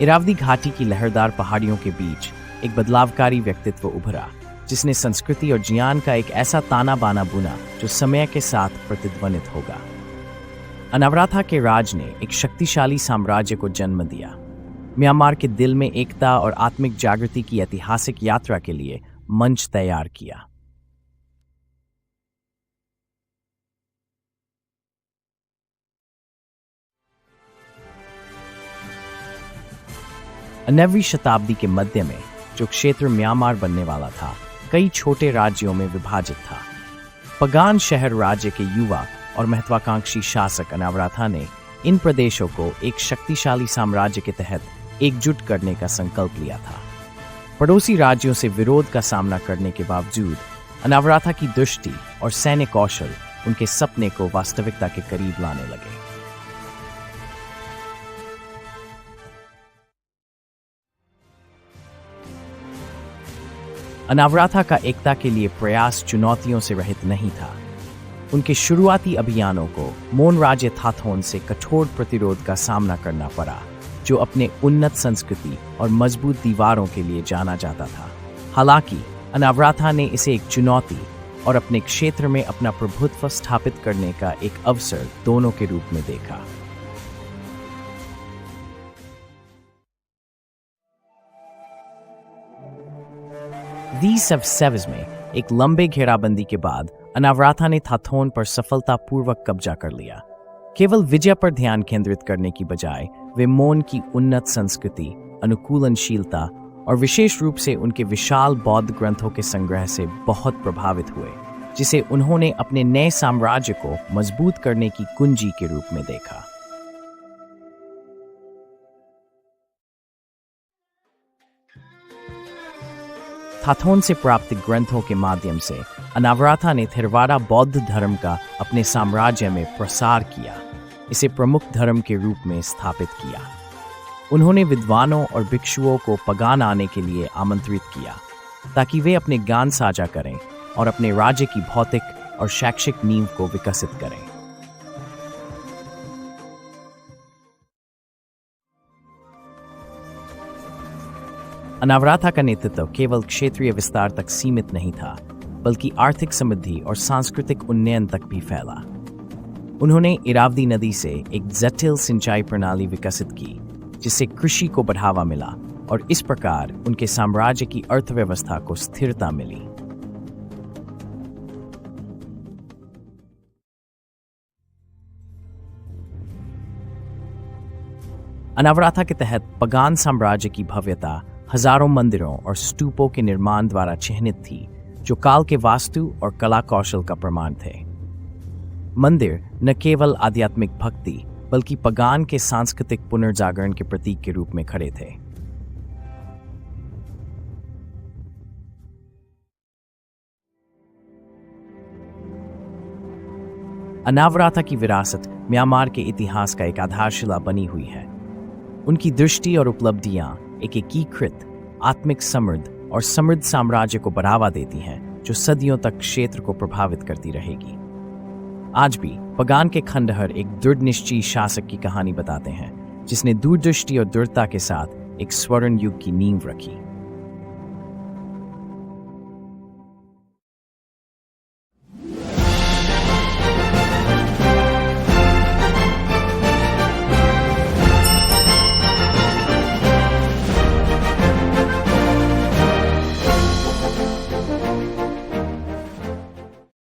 इरावदी घाटी की लहरदार पहाड़ियों के बीच एक बदलावकारी व्यक्तित्व उभरा, जिसने संस्कृति और ज्ञान का एक ऐसा ताना बाना बुना जो समय के साथ प्रतिध्वनित होगा। अनावराथा के राज ने एक शक्तिशाली साम्राज्य को जन्म दिया, म्यांमार के दिल में एकता और आत्मिक जागृति की ऐतिहासिक यात्रा के लिए मंच तैयार किया। नवीं शताब्दी के मध्य में जो क्षेत्र म्यांमार बनने वाला था, कई छोटे राज्यों में विभाजित था। पगान शहर राज्य के युवा और महत्वाकांक्षी शासक अनावराथा ने इन प्रदेशों को एक शक्तिशाली साम्राज्य के तहत एकजुट करने का संकल्प लिया था। पड़ोसी राज्यों से विरोध का सामना करने के बावजूद अनावराथा की दृष्टि और सैन्य कौशल उनके सपने को वास्तविकता के करीब लाने लगे। अनावराथा का एकता के लिए प्रयास चुनौतियों से रहित नहीं था। उनके शुरुआती अभियानों को मोन राज्य थाथोन से कठोर प्रतिरोध का सामना करना पड़ा, जो अपने उन्नत संस्कृति और मजबूत दीवारों के लिए जाना जाता था। हालांकि अनावराथा ने इसे एक चुनौती और अपने क्षेत्र में अपना प्रभुत्व स्थापित करने का एक अवसर दोनों के रूप में देखा। V7 में एक लंबे घेराबंदी के बाद अनावराथा ने थाथोन पर सफलतापूर्वक कब्जा कर लिया। केवल विजय पर ध्यान केंद्रित करने की बजाय वे मोन की उन्नत संस्कृति, अनुकूलनशीलता और विशेष रूप से उनके विशाल बौद्ध ग्रंथों के संग्रह से बहुत प्रभावित हुए, जिसे उन्होंने अपने नए साम्राज्य को मजबूत करने की कुंजी के रूप में देखा। थाथोन से प्राप्त ग्रंथों के माध्यम से अनावराथा ने थेरवाड़ा बौद्ध धर्म का अपने साम्राज्य में प्रसार किया, इसे प्रमुख धर्म के रूप में स्थापित किया। उन्होंने विद्वानों और भिक्षुओं को पगान आने के लिए आमंत्रित किया, ताकि वे अपने ज्ञान साझा करें और अपने राज्य की भौतिक और शैक्षिक नींव को विकसित करें। अनावराथा का नेतृत्व केवल क्षेत्रीय विस्तार तक सीमित नहीं था, बल्कि आर्थिक समृद्धि और सांस्कृतिक उन्नयन तक भी फैला। उन्होंने इरावदी नदी से एक जटिल सिंचाई प्रणाली विकसित की, जिससे कृषि को बढ़ावा मिला और इस प्रकार उनके साम्राज्य की अर्थव्यवस्था को स्थिरता मिली। अनावराथा के तहत पगान साम्राज्य की भव्यता हजारों मंदिरों और स्तूपों के निर्माण द्वारा चिह्नित थी, जो काल के वास्तु और कला कौशल का प्रमाण थे। मंदिर न केवल आध्यात्मिक भक्ति बल्कि पगान के सांस्कृतिक पुनर्जागरण के प्रतीक के रूप में खड़े थे। अनावराथा की विरासत म्यांमार के इतिहास का एक आधारशिला बनी हुई है। उनकी दृष्टि और उपलब्धियां एक एकीकृत, आत्मिक समृद्ध और समृद्ध साम्राज्य को बढ़ावा देती हैं, जो सदियों तक क्षेत्र को प्रभावित करती रहेगी। आज भी पगान के खंडहर एक दृढ़ निश्चयी शासक की कहानी बताते हैं, जिसने दूरदृष्टि और दृढ़ता के साथ एक स्वर्ण युग की नींव रखी।